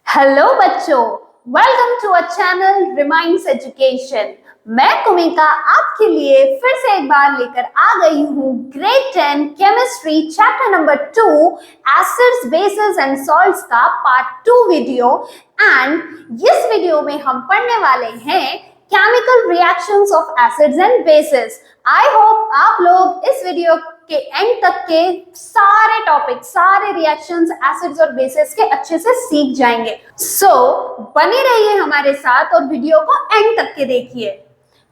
Hello बच्चों, welcome to a channel reminds education. मैं कुमिका आपके लिए फिर से एक बार लेकर आ गई हूँ grade 10 chemistry chapter number 2 acids bases and salts का पार्ट 2 वीडियो। एंड इस वीडियो में हम पढ़ने वाले हैं chemical reactions of acids and basis. I hope आप लोग इस वीडियो के एंड तक के सारे टॉपिक, सारे रिएक्शंस एसिड्स और बेसिस के अच्छे से सीख जाएंगे। बने रहिए हमारे साथ और वीडियो को एंड तक के देखिए।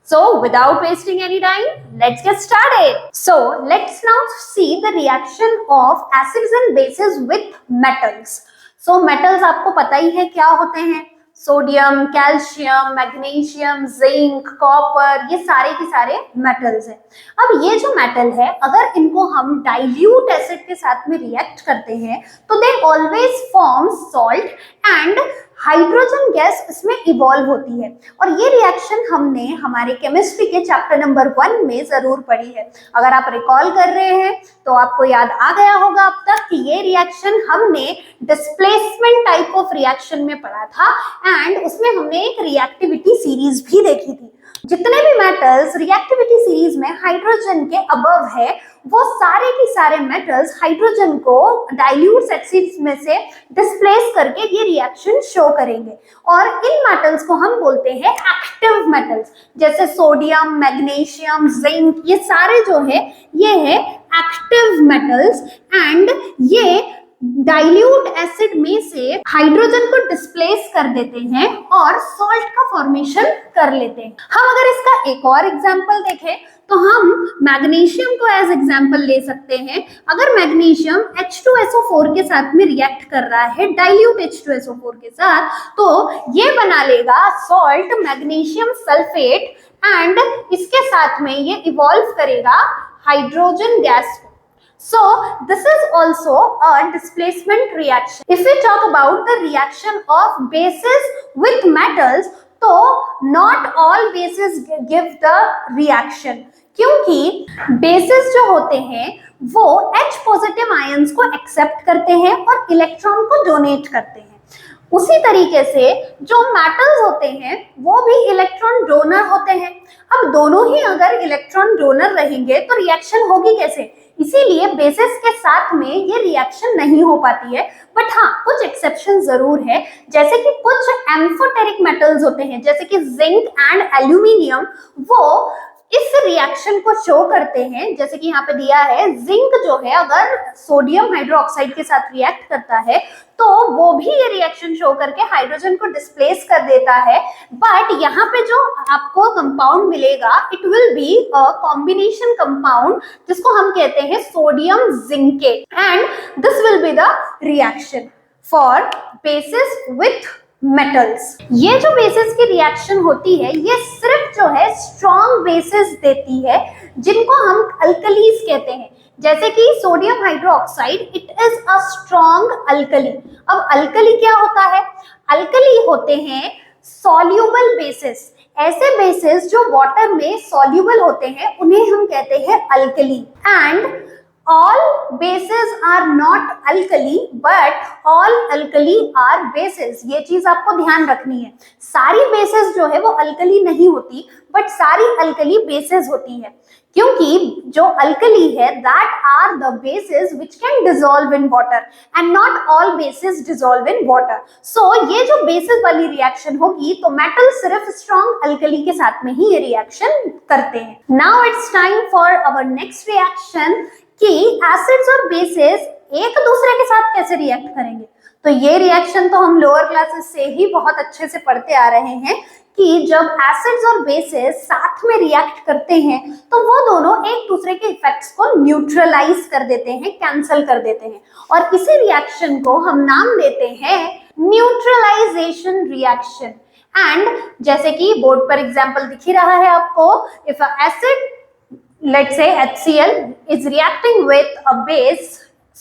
So without wasting any time, let's get started. So let's now see the reaction of acids and bases with metals. So metals आपको पता ही है क्या होते हैं। Sodium, calcium, magnesium, zinc, copper, ये सारे के सारे मेटल्स हैं। अब ये जो मेटल है, अगर इनको हम डाइल्यूट एसिड के साथ में रिएक्ट करते हैं तो they always form salt and hydrogen gas इसमें इवॉल्व होती है। और ये रिएक्शन हमने हमारे केमिस्ट्री के चैप्टर नंबर 1 में जरूर पढ़ी है। अगर आप रिकॉल कर रहे हैं तो आपको याद आ गया होगा अब तक कि ये रिएक्शन हमने डिस्प्लेसमेंट टाइप ऑफ रिएक्शन में पढ़ा था एंड उसमें हमने एक रिएक्टिविटी सीरीज भी देखी थी। जितने भी मेटल्स रिएक्टिविटी सीरीज में हाइड्रोजन के अबव है, वो सारे के सारे मेटल्स हाइड्रोजन को डाइल्यूट एसिड्स में से डिस्प्लेस करके ये रिएक्शन शो करेंगे। और इन मेटल्स को हम बोलते हैं एक्टिव मेटल्स, जैसे सोडियम, मैग्नीशियम, जिंक, ये सारे जो है ये है एक्टिव मेटल्स एंड ये डाइल्यूट एसिड में से हाइड्रोजन को डिस्प्लेस कर देते हैं और सॉल्ट का फॉर्मेशन कर लेते हैं। हम अगर इसका एक और एग्जांपल देखें तो हम मैग्नीशियम को एज एग्जांपल ले सकते हैं। अगर मैग्नीशियम H2SO4 के साथ में रिएक्ट कर रहा है डाइल्यूट H2SO4 के साथ, तो ये बना लेगा सॉल्ट मैग्नीशियम सल्फेट एंड इसके साथ में ये इवॉल्व करेगा hydrogen gas. So this is also a displacement reaction. If we talk about the reaction of bases with metals, तो not all bases give the reaction, क्योंकि bases जो होते हैं वो H पॉजिटिव आयंस को एक्सेप्ट करते हैं और इलेक्ट्रॉन को डोनेट करते हैं। उसी तरीके से जो मेटल्स होते हैं वो भी इलेक्ट्रॉन डोनर होते हैं। अब दोनों ही अगर इलेक्ट्रॉन डोनर रहेंगे तो रिएक्शन होगी कैसे? इसीलिए बेसिस के साथ में ये रिएक्शन नहीं हो पाती है। बट हाँ, कुछ एक्सेप्शन जरूर है, जैसे कि कुछ एम्फोटेरिक मेटल्स होते हैं जैसे कि जिंक एंड एल्यूमिनियम, वो इस रिएक्शन को शो करते हैं। जैसे कि यहाँ पे दिया है, जिंक जो है अगर सोडियम हाइड्रोक्साइड के साथ रिएक्ट करता है तो वो भी ये रिएक्शन शो करके हाइड्रोजन को डिस्प्लेस कर देता है। बट यहाँ पे जो आपको कंपाउंड मिलेगा, it will be a combination compound जिसको हम कहते हैं sodium zincate and this will be the reaction for basis with metals. ये जो बेसिस की रिएक्शन होती है ये सिर्फ जो है स्ट्रॉन्ग बेसिस देती है जिनको हम अल्कलीज कहते हैं। जैसे कि sodium hydroxide, it is a strong alkali. अब अल्कली क्या होता है? अल्कली होते हैं सॉल्यूबल बेसिस। ऐसे बेसिस जो वाटर में सॉल्यूबल होते हैं उन्हें हम कहते हैं alkali. And all bases are not alkali but all alkali are bases। ये चीज आपको ध्यान रखनी है। सारी bases जो है वो alkali नहीं होती बट सारी alkali bases होती है, क्योंकि जो alkali है that are the bases which can dissolve in water and not all bases dissolve in water। So ये जो bases वाली रिएक्शन होगी तो मेटल सिर्फ strong alkali के साथ में ही ये रिएक्शन करते हैं। Now it's time for our next reaction कि एसिड्स और बेसेस एक दूसरे के साथ कैसे रिएक्ट करेंगे। तो ये रिएक्शन तो हम लोअर क्लासेस से ही बहुत अच्छे से पढ़ते आ रहे हैं कि जब एसिड्स और बेसेस साथ में रिएक्ट करते हैं तो वो दोनों एक दूसरे के इफेक्ट्स को न्यूट्रलाइज कर देते हैं, कैंसल कर देते हैं। और इसी रिएक्शन को हम नाम देते हैं न्यूट्रलाइजेशन रिएक्शन। एंड जैसे कि बोर्ड पर एग्जाम्पल दिख ही रहा है आपको, if acid let's say HCl is reacting with a base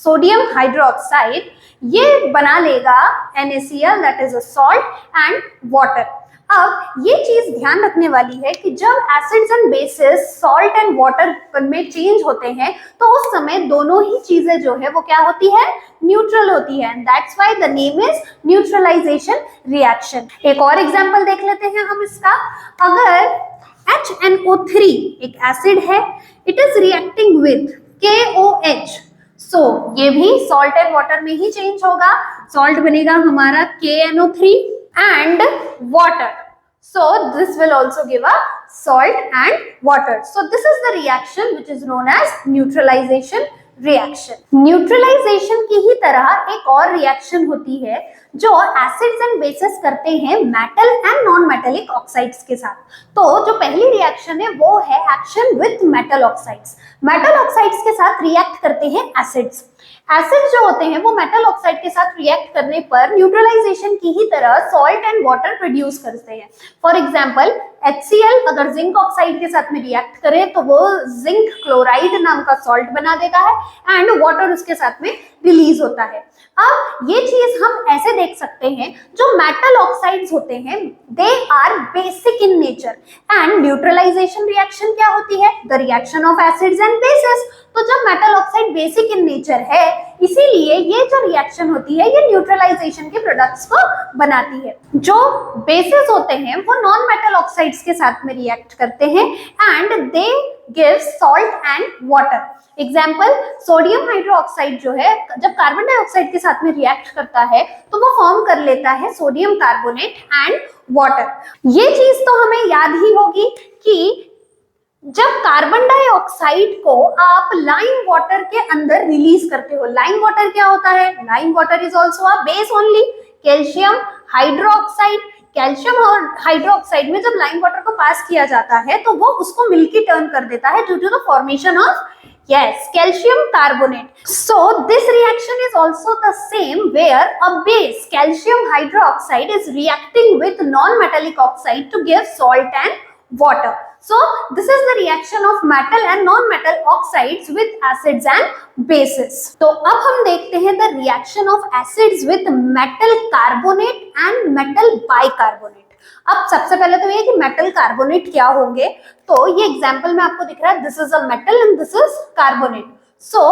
sodium hydroxide, ये बना लेगा NaCl that is a salt and water. अब ये चीज ध्यान रखने वाली है कि जब acids and basis salt and water में चेंज होते हैं तो उस समय दोनों ही चीजें जो है वो क्या होती है, न्यूट्रल होती है, and that's why the name is neutralization reaction. एक और एग्जांपल देख लेते हैं हम इसका। अगर HNO3 एक एसिड है, it is reacting with KOH, सो ये भी सॉल्ट एंड वाटर में ही चेंज होगा। सॉल्ट बनेगा हमारा KNO3 and water, so this will also give a salt and water. So this is the reaction which is known as neutralization reaction. Neutralization की ही तरह एक और रिएक्शन होती है जो एसिड्स एंड बेसिस करते हैं metal and non metallic oxides के साथ। तो जो पहली रिएक्शन है वो है action with metal oxides. Metal oxides के साथ रिएक्ट करते हैं एसिड्स। एसिड्स जो होते हैं वो मेटल ऑक्साइड के साथ रिएक्ट करने पर न्यूट्रलाइजेशन की ही तरह सॉल्ट एंड वाटर प्रोड्यूस करते हैं। फॉर एग्जांपल HCl अगर जिंक ऑक्साइड के साथ में रिएक्ट करे तो वो जिंक क्लोराइड नाम का सॉल्ट बना देता है एंड वाटर उसके साथ में रिलीज होता है। अब ये चीज हम ऐसे देख सकते हैं, जो मेटल ऑक्साइड्स होते हैं they are basic in nature and neutralization reaction क्या होती है, the reaction of acids and bases. तो जब metal oxide basic in nature है इसीलिए ये जो रिएक्शन होती है ये न्यूट्रलाइजेशन के प्रोडक्ट्स को बनाती है। जो बेसिस होते हैं वो नॉन मेटल ऑक्साइड्स के साथ में रिएक्ट करते हैं and they give salt and water. Example sodium hydroxide जो है जब कार्बन डाइऑक्साइड के साथ में रिएक्ट करता है तो वो फॉर्म कर लेता है सोडियम कार्बोनेट एंड वाटर। ये चीज तो हमें याद ही होगी कि जब कार्बन डाइऑक्साइड को आप लाइम वाटर के अंदर रिलीज करते हो, लाइम वाटर क्या होता है, lime water is also a base only, calcium hydroxide. Calcium और हाइड्रोक्साइड में जब लाइम वाटर को पास किया जाता है तो वो उसको मिल्की टर्न कर देता है due to the formation of calcium carbonate. So this reaction is also the same where a base calcium hydroxide is reacting with non-metallic oxide to give salt and water. So this is the reaction of metal and non-metal oxides with acids and bases. तो अब हम देखते हैं the reaction of acids with metal carbonate and metal bicarbonate. अब सबसे पहले तो ये कि मेटल कार्बोनेट क्या होंगे, तो ये एग्जांपल में आपको दिख रहा है, this is a metal and this is carbonate. So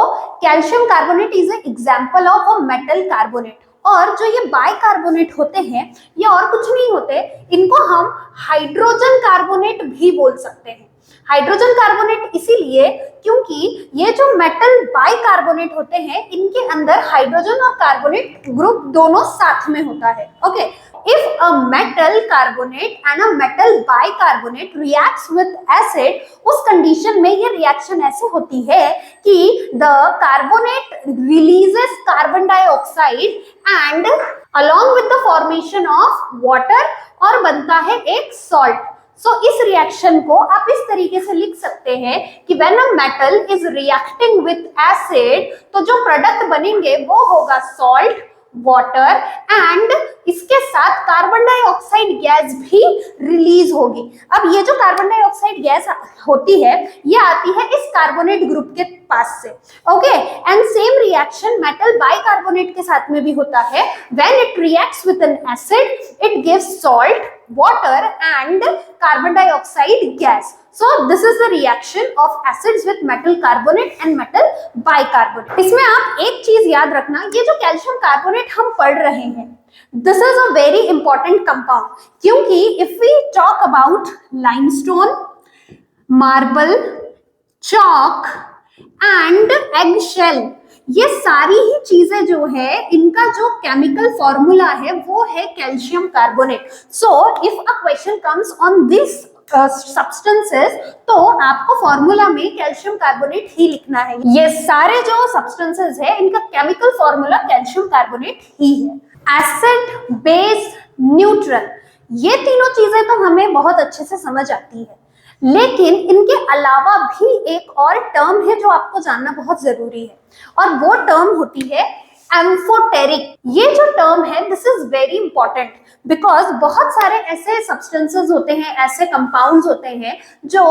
calcium carbonate is an example of a metal carbonate. और जो ये बाइकार्बोनेट होते हैं ये और कुछ नहीं होते, इनको हम हाइड्रोजन कार्बोनेट भी बोल सकते हैं। हाइड्रोजन कार्बोनेट इसीलिए क्योंकि ये जो मेटल बाइकार्बोनेट होते हैं इनके अंदर हाइड्रोजन और कार्बोनेट ग्रुप दोनों साथ में होता है। Okay, if a metal carbonate and a metal bicarbonate reacts with acid, उस कंडीशन में ये रिएक्शन ऐसे होती है कि the carbonate releases carbon dioxide and along with the formation of water और बनता है एक salt। So इस रिएक्शन को आप इस तरीके से लिख सकते हैं कि when a metal is reacting with acid तो जो प्रोडक्ट बनेंगे वो होगा salt, वाटर एंड इसके साथ कार्बन डाइऑक्साइड गैस भी रिलीज होगी। अब ये जो कार्बन डाइऑक्साइड गैस होती है ये आती है इस कार्बोनेट ग्रुप के पास से। Okay, and same reaction metal bicarbonate के साथ में भी होता है। When it reacts with N acid it gives salt, water and carbon dioxide gas. So this is the reaction of acids with metal carbonate and metal bicarbonate. इसमें आप एक चीज याद रखना, ये जो कैल्शियम कार्बोनेट हम पढ़ रहे हैं this is a very important compound, क्योंकि if we talk about limestone, marble, chalk and eggshell, ये सारी ही चीजें जो है इनका जो केमिकल फॉर्मूला है वो है calcium carbonate. So if a question comes on this substances तो आपको फॉर्मूला में कैल्शियम कार्बोनेट ही लिखना है। ये सारे जो सब्सटेंसेस है इनका केमिकल फॉर्मूला कैल्शियम कार्बोनेट ही है। एसिड, बेस, न्यूट्रल, ये तीनों चीजें तो हमें बहुत अच्छे से समझ आती है, लेकिन इनके अलावा भी एक और टर्म है जो आपको जानना बहुत जरूरी है और वो टर्म होती है एम्फोटेरिक। ये जो टर्म है this is very important because बहुत सारे ऐसे सब्सटेंसेस होते हैं, ऐसे कंपाउंड्स होते हैं जो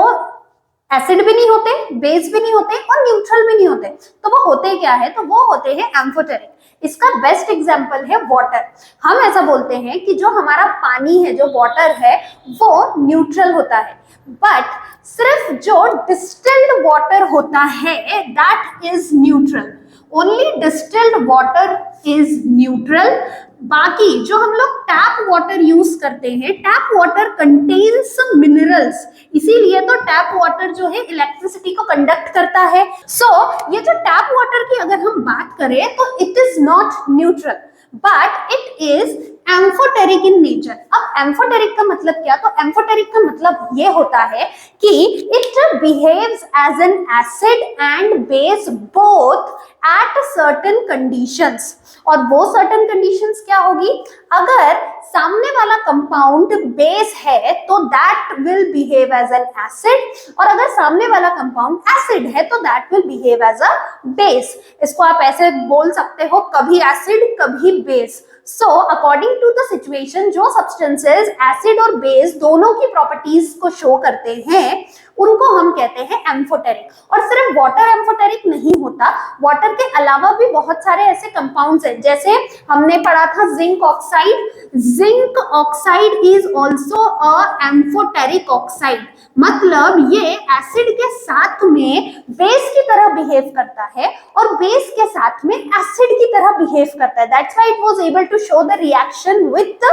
एसिड भी नहीं होते, बेस भी नहीं होते और न्यूट्रल भी नहीं होते। तो वो होते क्या है? तो वो होते हैं एम्फोटेरिक। इसका बेस्ट एग्जांपल है वाटर। हम ऐसा बोलते हैं कि जो हमारा पानी है, जो वाटर है, वो न्यूट्रल होता है, बट सिर्फ जो डिस्टिल्ड वाटर होता है that is neutral. Only distilled water is neutral. बाकी जो हम लोग टैप वाटर यूज करते हैं, टैप वाटर कंटेन्स मिनरल्स, इसीलिए तो टैप वाटर जो है इलेक्ट्रिसिटी को कंडक्ट करता है। सो ये जो टैप वाटर की अगर हम बात करें तो it is not neutral but it is amphoteric in nature. अब एम्फोटेरिक का मतलब क्या? तो एम्फोटेरिक का मतलब ये होता है कि it behaves as an acid and base both at certain conditions. और वो सर्टेन कंडीशंस क्या होगी? अगर सामने वाला कंपाउंड बेस है तो that will behave as an acid, और अगर सामने वाला कंपाउंड एसिड है तो that will behave as a base. इसको आप ऐसे बोल सकते हो, कभी एसिड कभी base. So according to the situation, जो सब्सटेंसेस एसिड और बेस दोनों की प्रॉपर्टीज को शो करते हैं उनको हम कहते हैं एम्फोटेरिक। और सिर्फ वाटर एम्फोटेरिक नहीं होता, वाटर के अलावा भी बहुत सारे ऐसे कंपाउंड्स हैं, जैसे हमने पढ़ा था zinc oxide. Zinc oxide is also a amphoteric oxide, मतलब ये एसिड के साथ में बेस की तरह बिहेव करता है और बेस के साथ में एसिड की तरह बिहेव करता है। That's why it was able to show the reaction with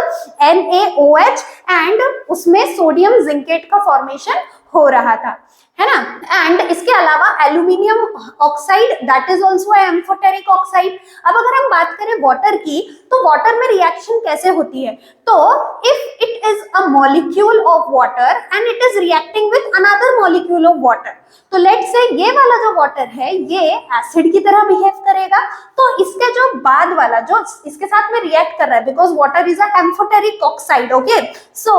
NaOH and उसमें सोडियम जिंकेट का फॉर्मेशन हो रहा था, है ना। एंड इसके अलावा aluminium oxide that is also amphoteric oxide. अब अगर हम बात करें वाटर की, तो वाटर में रिएक्शन कैसे होती है? तो if it is a molecule of water and it is reacting with another molecule of water, तो लेट्स से ये वाला जो वाटर है ये एसिड की तरह बिहेव करेगा, तो इसके जो बाद वाला जो इसके साथ में रिएक्ट कर रहा है, because water is a amphoteric oxide, okay, so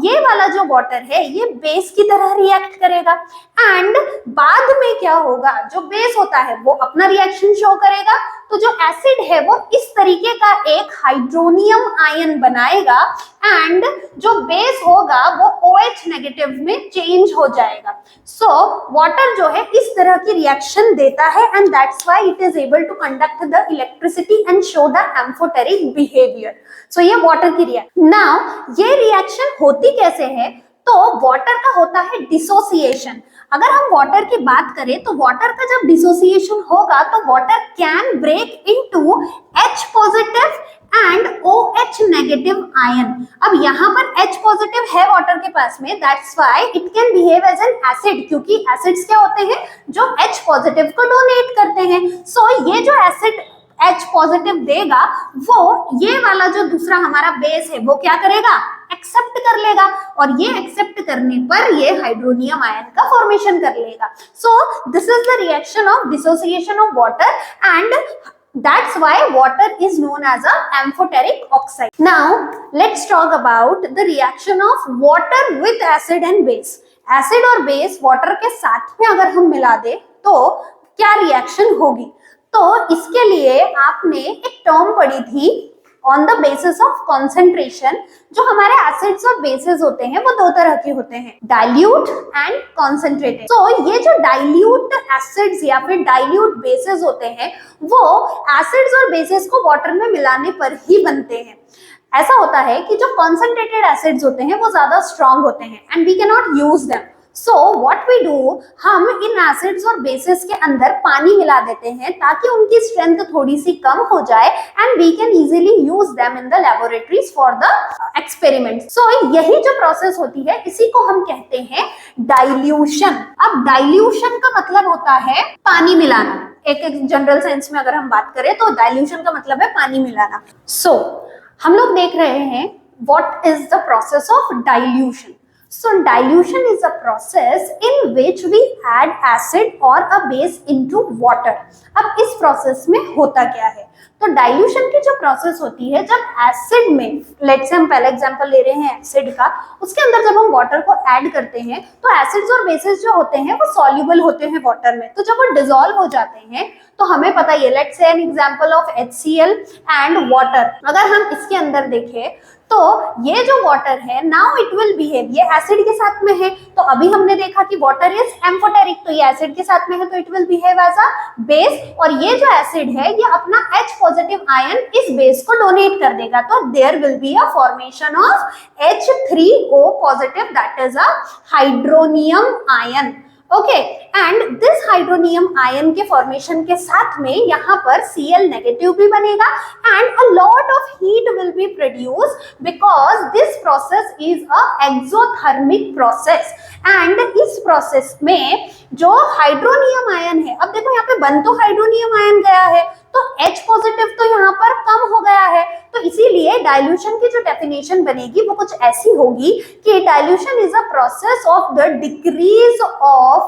ये वाला जो वाटर है ये बेस की तरह रिएक्ट करेगा। एंड बाद में क्या होगा? जो बेस होता है वो अपना रिएक्शन शो करेगा, तो जो एसिड है वो इस तरीके का एक हाइड्रोनियम आयन बनाएगा एंड जो बेस होगा वो OH नेगेटिव में चेंज हो जाएगा। सो वाटर जो है इस तरह की रिएक्शन देता है and that's why it is able to conduct the electricity and show the amphoteric behaviour. So ये वाटर की रिएक्शन। नाउ ये रिएक्शन होती कैसे है? तो वाटर का होता है डिसोसिएशन। अगर हम वाटर की बात करें तो वाटर का जब डिसोसिएशन होगा तो water can break into H positive and OH negative ion. अब यहाँ पर H पॉजिटिव है वाटर के पास में, that's why it can behave as an acid, क्योंकि एसिड्स क्या होते हैं? जो H पॉजिटिव को डोनेट करते हैं। सो ये जो एसिड H पॉजिटिव देगा वो ये वाला जो दूसरा हमारा बेस है वो क्या करेगा? एक्सेप्ट कर लेगा, और ये एक्सेप्ट करने पर ये हाइड्रोनियम आयन का फॉर्मेशन कर लेगा। So this is the reaction of dissociation of water and that's why water is known as a amphoteric oxide. Now let's talk about the reaction of water with acid and base. Acid और base water के साथ में अगर हम मिला दे तो क्या reaction होगी? तो इसके लिए आपने एक टर्म पढ़ी थी on the basis of concentration. जो हमारे एसिड्स और बेसेस होते हैं वो दो तरह के होते हैं, डाइल्यूट एंड कॉन्सेंट्रेटेड। तो ये जो डाइल्यूट एसिड्स या फिर डाइल्यूट बेसेस होते हैं वो एसिड्स और बेसेस को वाटर में मिलाने पर ही बनते हैं। ऐसा होता है कि जो कॉन्सेंट्रेटेड एसिड्स होते हैं वो ज्यादा स्ट्रॉन्ग होते हैं and we can not use them. So what we do, हम इन एसिड्स और बेसिस के अंदर पानी मिला देते हैं ताकि उनकी स्ट्रेंथ थोड़ी सी कम हो जाए and we can easily use them in the laboratories for the experiment. So यही जो प्रोसेस होती है इसी को हम कहते हैं डाइल्यूशन। अब डाइल्यूशन का मतलब होता है पानी मिलाना। एक जनरल सेंस में अगर हम बात करें तो डाइल्यूशन का मतलब है पानी मिलाना। सो हम लोग देख रहे हैं what is the process of dilution. So dilution is a process in which we add acid or a base into water. अब इस प्रोसेस में होता क्या है? तो डाइल्यूशन की जो प्रोसेस होती है, जब एसिड में, लेट्स से हम पहला एग्जांपल ले रहे हैं एसिड का, उसके अंदर जब हम वाटर को ऐड करते हैं तो एसिड्स और बेसिस जो होते हैं वो सॉल्युबल होते हैं वाटर में, तो जब वो डिसॉल्व हो जाते हैं तो हमें पता ही है, let's say an example of HCl and water, अगर हम इसके अंदर देखें तो ये जो वाटर है नाउ इट विल बिहेव, ये एसिड के साथ में है, तो अभी हमने देखा कि वाटर इज एम्फोटेरिक, तो ये एसिड के साथ में है तो it will behave as a base, और ये जो एसिड है ये अपना H पॉजिटिव आयन इस बेस को डोनेट कर देगा, तो there will be a formation of H3O positive, that is a hydronium ion. Okay, and this hydronium ion के फॉर्मेशन के साथ में यहाँ पर Cl नेगेटिव भी बनेगा and a lot of heat will be produce because this process is a exothermic process, and इस process में जो हाइड्रोनियम आयन है, अब देखो यहाँ पे बन तो हाइड्रोनियम आयन गया है तो H पॉजिटिव तो यहाँ पर कम हो गया है, तो इसीलिए डाइल्यूशन की जो डेफिनेशन बनेगी वो कुछ ऐसी होगी कि dilution is a process of the decrease of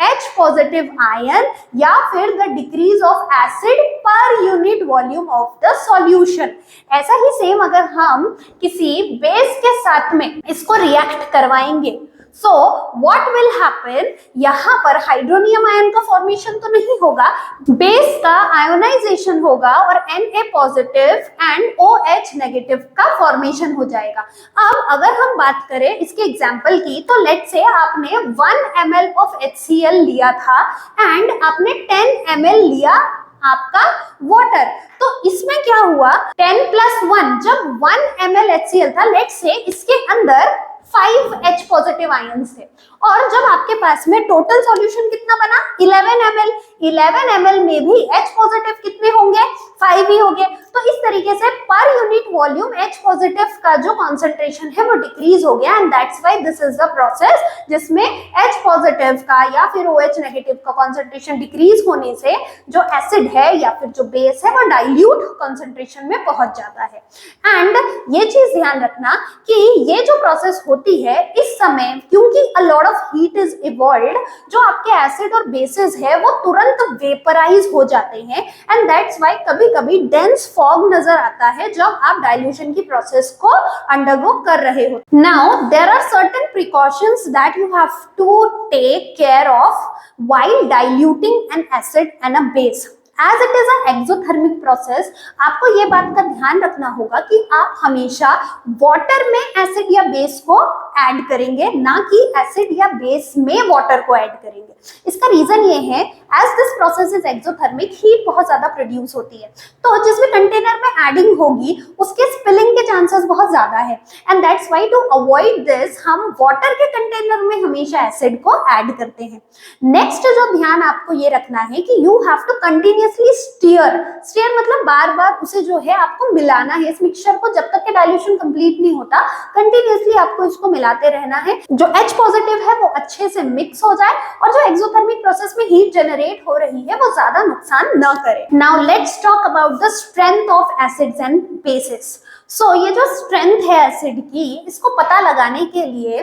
H positive ion या फिर the decrease of acid per unit volume of the solution. ऐसा ही सेम अगर हम किसी बेस के साथ में इसको रिएक्ट करवाएंगे, सो व्हाट विल हैपन, यहाँ पर हाइड्रोनियम आयन का फॉर्मेशन तो नहीं होगा, बेस का आयोनाइजेशन होगा और Na positive and OH negative का फॉर्मेशन हो जाएगा। अब अगर हम बात करें इसके एग्जांपल की, तो लेट्स से आपने 1 ml ऑफ HCl लिया था एंड आपने 10 ml लिया आपका वाटर, तो इसमें क्या हुआ, 10 + 1, जब 1 ml HCl था, लेट्स से इसके अंदर 5 H पॉजिटिव आयंस थे, और जब आपके पास में टोटल सॉल्यूशन कितना बना 11 ml, 11 ml में भी H पॉजिटिव कितने होंगे, 5 ही होंगे, तो इस तरीके से per unit volume H positive का जो कॉन्सेंट्रेशन है वो डिक्रीज हो गया, and that's why this is the process जिसमें H पॉजिटिव का या फिर OH नेगेटिव का कॉन्सेंट्रेशन डिक्रीज होने से जो एसिड है या फिर जो बेस है वो डाइल्यूट कॉन्सेंट्रेशन में पहुंच जाता है। एंड ये चीज ध्यान रखना कि ये जो प्रोसेस होती है इस समय, क्योंकि अ lot of heat is evolved, जो आपके एसिड और बेसिस है वो तुरंत वेपराइज हो जाते हैं, एंड दैट्स व्हाई कभी कभी डेंस फॉग नजर आता है जब आप डाइल्यूशन की प्रोसेस को अंडरगो कर रहे हो। Now there are certain precautions that you have to take care of while diluting an acid and a base. As it is a exothermic process, आपको ये बात का ध्यान रखना होगा कि आप हमेशा वाटर में एसिड या बेस को ऐड करेंगे, ना कि एसिड या बेस में वाटर को ऐड करेंगे। इसका रीजन ये है, as this process is exothermic, heat बहुत ज्यादा प्रोड्यूस होती है, तो जिस भी कंटेनर में एडिंग होगी उसके स्पिलिंग के चांसेस बहुत ज्यादा है, and that's why to avoid this हम वाटर के कंटेनर में हमेशा एसिड को ऐड करते हैं। नेक्स्ट जो ध्यान आपको ये रखना है कि you have to continuously stir, stir मतलब बार बार उसे जो है आपको मिलाना है इस मिक्सचर को, जब तक कि डाइल्यूशन कंप्लीट नहीं होता कंटिन्यूअसली आपको इसको मिलाते रहना है, जो H पॉजिटिव है वो अच्छे से मिक्स हो जाए और जो एक्सोथर्मिक प्रोसेस में हीट जनरेट हो रही है वो ज्यादा नुकसान न करे। Now let's talk about the strength of acids and bases. So ये जो स्ट्रेंथ है एसिड की, इसको पता लगाने के लिए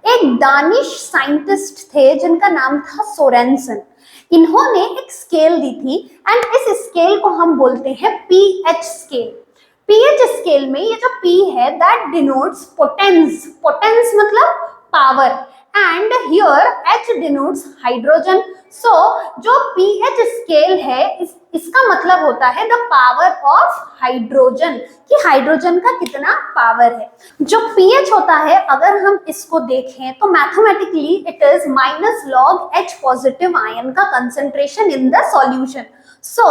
एक दानिश साइंटिस्ट थे जिनका नाम था सोरेनसन। इन्होंने एक स्केल दी थी एंड इस स्केल को हम बोलते हैं पीएच स्केल। पीएच स्केल में ये जो P है दैट डिनोट्स पोटेंस, पोटेंस मतलब power, and here H denotes hydrogen. So जो पीएच स्केल है इसका मतलब होता है द पावर ऑफ हाइड्रोजन, कि हाइड्रोजन का कितना पावर है। जो पीएच होता है अगर हम इसको देखें तो mathematically it is -log H positive ion का कंसंट्रेशन इन द सॉल्यूशन। सो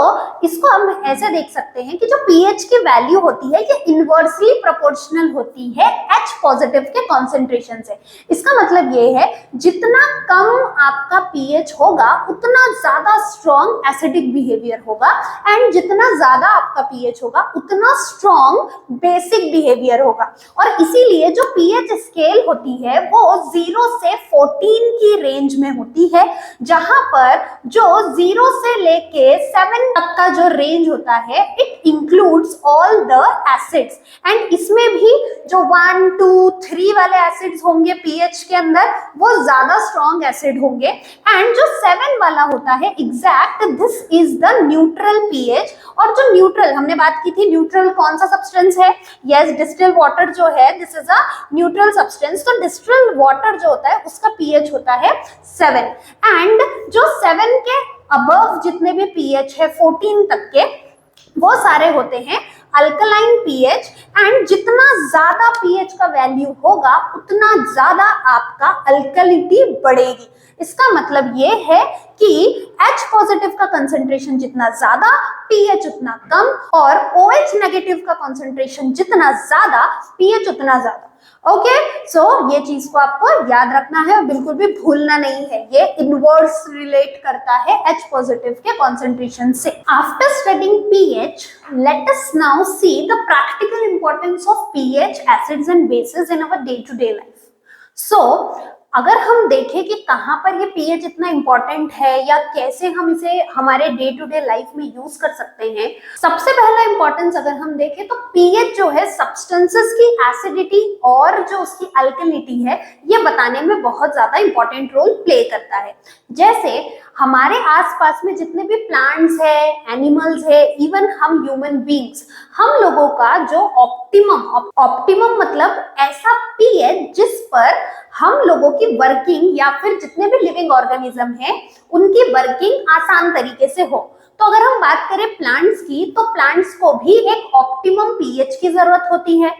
इसको हम ऐसे देख सकते हैं कि जो पीएच की वैल्यू होती है ये इनवर्सली प्रोपोर्शनल होती है H पॉजिटिव के कॉन्सेंट्रेशन से। इसका मतलब ये है जितना कम आपका पीएच होगा उतना ज्यादा स्ट्रॉन्ग एसिडिक बिहेवियर होगा, एंड जितना ज्यादा आपका पीएच होगा उतना स्ट्रॉन्ग बेसिक बिहेवियर होगा। और इसीलिए जो पीएच स्केल होती है वो 0 से 14 की रेंज में होती है, जहां पर जो 0 से लेके 7 तक का जो रेंज होता है it includes all the acids, and इसमें भी जो 1, 2, 3 वाले एसिड्स होंगे पीएच के अंदर वो ज्यादा स्ट्रॉन्ग एसिड होंगे, एंड जो 7 वाला होता है exact this is the neutral pH. और जो न्यूट्रल हमने बात की थी, न्यूट्रल कौन सा सब्सटेंस है? यस, डिस्टिल वाटर जो है this is a neutral substance. तो डिस्टिल वाटर जो होता है उसका पीएच होता है 7, एंड जो 7 के अबव जितने भी पीएच है 14 तक के वो सारे होते हैं अल्कलाइन पीएच, एंड जितना ज्यादा पीएच का वैल्यू होगा उतना ज्यादा आपका अल्कलिटी बढ़ेगी। इसका मतलब ये है कि H पॉजिटिव का कंसंट्रेशन जितना ज्यादा, pH उतना कम, और OH नेगेटिव का कंसंट्रेशन जितना ज्यादा, pH उतना ज्यादा। ओके, सो ये चीज को आपको याद रखना है और बिल्कुल भी भूलना नहीं है, ये इनवर्स रिलेट करता है H पॉजिटिव के कंसंट्रेशन से। After studying pH, let us now see the practical importance of pH, acids and bases in our day-to-day life. So अगर हम देखें कि कहाँ पर ये पीएच इतना इंपॉर्टेंट है या कैसे हम इसे हमारे डे टू डे लाइफ में यूज कर सकते हैं, सबसे पहला इंपॉर्टेंस अगर हम देखें तो पीएच जो है सब्सटेंसेस की एसिडिटी और जो उसकी अल्कलिटी है ये बताने में बहुत ज्यादा इंपॉर्टेंट रोल प्ले करता है। जैसे हमारे आसपास में जितने भी प्लांट्स है, एनिमल्स है, इवन हम ह्यूमन बीइंग्स, हम लोगों का जो ऑप्टिमम मतलब ऐसा पीएच जिस पर हम लोगों की वर्किंग या फिर जितने भी लिविंग ऑर्गेनिज्म है उनकी वर्किंग आसान तरीके से हो। तो अगर हम बात करें प्लांट्स की, तो प्लांट्स को भी एक ऑप्टिमम पीएच की जरूरत होती है।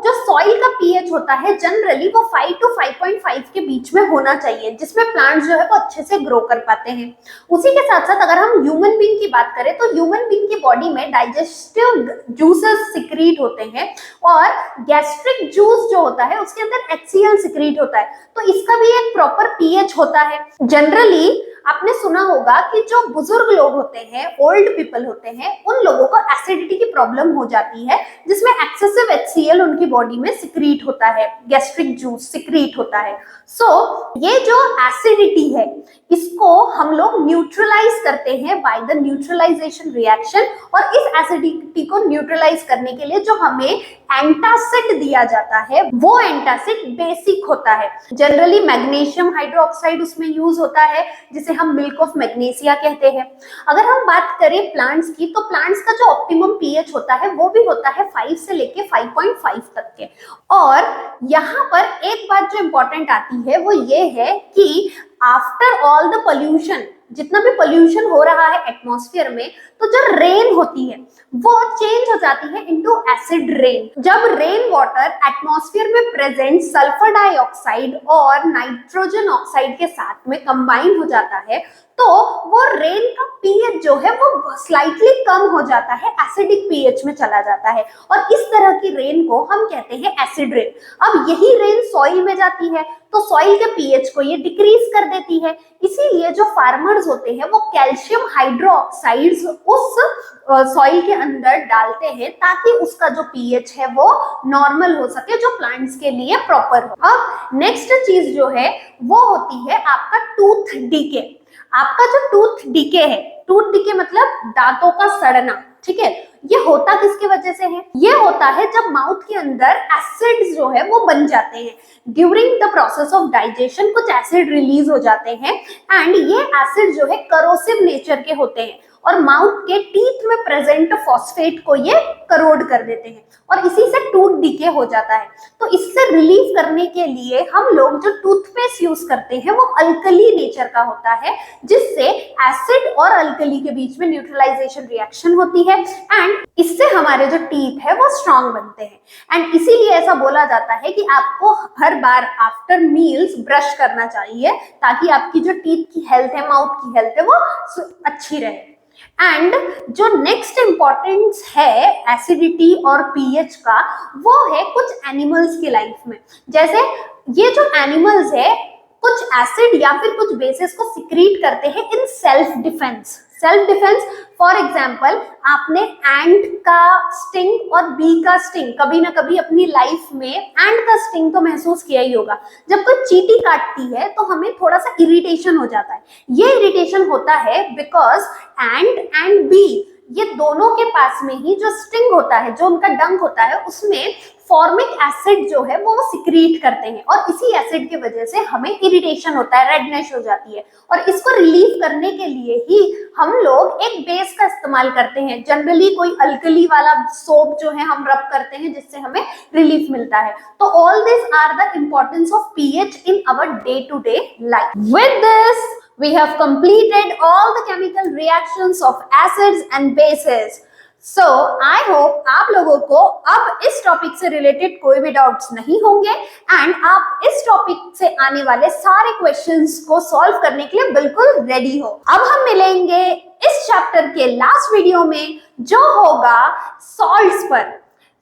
जो सॉइल का पीएच होता है जनरली वो 5 to 5.5 के बीच में होना चाहिए, जिसमें प्लांट्स जो है वो अच्छे से ग्रो कर पाते हैं। उसी के साथ साथ अगर हम ह्यूमन बीइंग की बात करें तो ह्यूमन बीइंग की बॉडी में डाइजेस्टिव जूसेस सिक्रीट होते हैं और गैस्ट्रिक जूस जो होता है उसके अंदर HCl सिक्रीट होता है, तो इसका भी एक प्रॉपर पीएच होता है। जनरली आपने सुना होगा कि जो बुजुर्ग लोग होते हैं, ओल्ड पीपल होते हैं, उन लोगों को एसिडिटी की प्रॉब्लम हो जाती है जिसमें एक्सेसिव HCl उनकी बॉडी में सिक्रीट होता है, गैस्ट्रिक जूस सिक्रीट होता है। ये जो एसिडिटी है इसको हम लोग न्यूट्रलाइज करते हैं बाय द न्यूट्रलाइजेशन रिएक्शन, और इस एसिडिटी को न्यूट्रलाइज करने के लिए जो हमें एंटासिड दिया जाता है वो एंटासिड बेसिक होता है। जनरली मैग्नीशियम हाइड्रोक्साइड उसमें यूज होता है जिसे हम मिल्क ऑफ मैग्नीसिया कहते हैं। अगर हम बात करें प्लांट्स की, तो प्लांट्स का जो ऑप्टिमम पीएच होता है वो भी होता है 5 से लेके 5.5 तक के। और यहाँ पर एक बात जो इंपॉर्टेंट आती है वो ये है कि आफ्टर ऑल द पोल्यूशन, जितना भी पोल्यूशन हो रहा है एटमॉस्फेयर में, तो जो रेन होती है वो चेंज हो जाती है इनटू एसिड रेन। जब रेन वाटर एटमॉस्फेयर में प्रेजेंट सल्फर डाइऑक्साइड और नाइट्रोजन ऑक्साइड के साथ में कंबाइन हो जाता है तो वो रेन का पीएच जो है वो स्लाइटली कम हो जाता है, एसिडिक पीएच में चला जाता है, और इस तरह की रेन को हम कहते हैं एसिड रेन। अब यही रेन सॉइल में जाती है तो सॉइल के पीएच को ये डिक्रीज कर देती है, इसीलिए जो फार्मर्स होते हैं वो कैल्शियम हाइड्रोक्साइड्स उस सॉइल के अंदर डालते हैं ताकि उसका जो पीएच है वो नॉर्मल हो सके, जो प्लांट्स के लिए प्रॉपर हो। अब नेक्स्ट चीज जो है वो होती है आपका टूथ डीके। आपका जो टूथ डीके है, टूथ डीके मतलब दांतों का सड़ना, ठीक है, ये होता किसकी वजह से है? ये होता है जब माउथ के अंदर एसिड्स जो है वो बन जाते हैं। During the process of digestion कुछ एसिड रिलीज हो जाते हैं एंड ये एसिड जो है करोसिव नेचर के होते हैं और माउथ के टीथ में प्रेजेंट फॉस्फेट को ये करोड कर देते हैं और इसी से टूथ डीके हो जाता है। तो इससे रिलीफ करने के लिए हम लोग जो टूथपेस्ट यूज करते हैं वो अल्कली नेचर का होता है, जिससे एसिड और अल्कली के बीच में न्यूट्रलाइजेशन रिएक्शन होती है एंड इससे हमारे जो टीथ है वो स्ट्रांग बनते हैं। एंड इसीलिए ऐसा बोला जाता है कि आपको हर बार आफ्टर मील्स ब्रश करना चाहिए ताकि आपकी जो टीथ की हेल्थ है, माउथ की हेल्थ है वो अच्छी रहे। एंड जो नेक्स्ट इंपॉर्टेंस है एसिडिटी और पीएच का वो है कुछ एनिमल्स की लाइफ में। जैसे ये जो एनिमल्स है कुछ एसिड या फिर कुछ बेसिस को सिक्रीट करते हैं in self defence. Self defence, for example आपने एंट का स्टिंग और बी का स्टिंग कभी ना कभी अपनी लाइफ में एंट का स्टिंग तो महसूस किया ही होगा। जब कोई चींटी काटती है तो हमें थोड़ा सा इरिटेशन हो जाता है। ये इरिटेशन होता है बिकॉज एंट एंड बी ये दोनों के पास में ही जो स्टिंग होता है, जो उनका डंक होता है, उसमें फॉर्मिक एसिड जो है वो सिक्रीट करते हैं और इसी एसिड की वजह से हमें इरिटेशन होता है, रेडनेस हो जाती है। और इसको रिलीव करने के लिए ही हम लोग एक बेस का इस्तेमाल करते हैं। जनरली कोई अल्कली वाला सोप जो है हम रब करते हैं जिससे हमें रिलीफ मिलता है। तो all this are the importance of pH in our day to day life. With this we have completed all the chemical reactions of acids and bases. So I hope आप लोगों को अब इस टॉपिक से related कोई भी doubts नहीं होंगे एंड आप इस टॉपिक से आने वाले सारे क्वेश्चंस को सॉल्व करने के लिए बिल्कुल रेडी हो। अब हम मिलेंगे इस चैप्टर के लास्ट वीडियो में जो होगा सॉल्ट्स पर।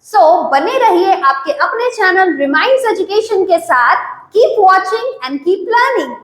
सो बने रहिए आपके अपने चैनल रिमाइंड्स एजुकेशन के साथ। Keep watching and keep learning.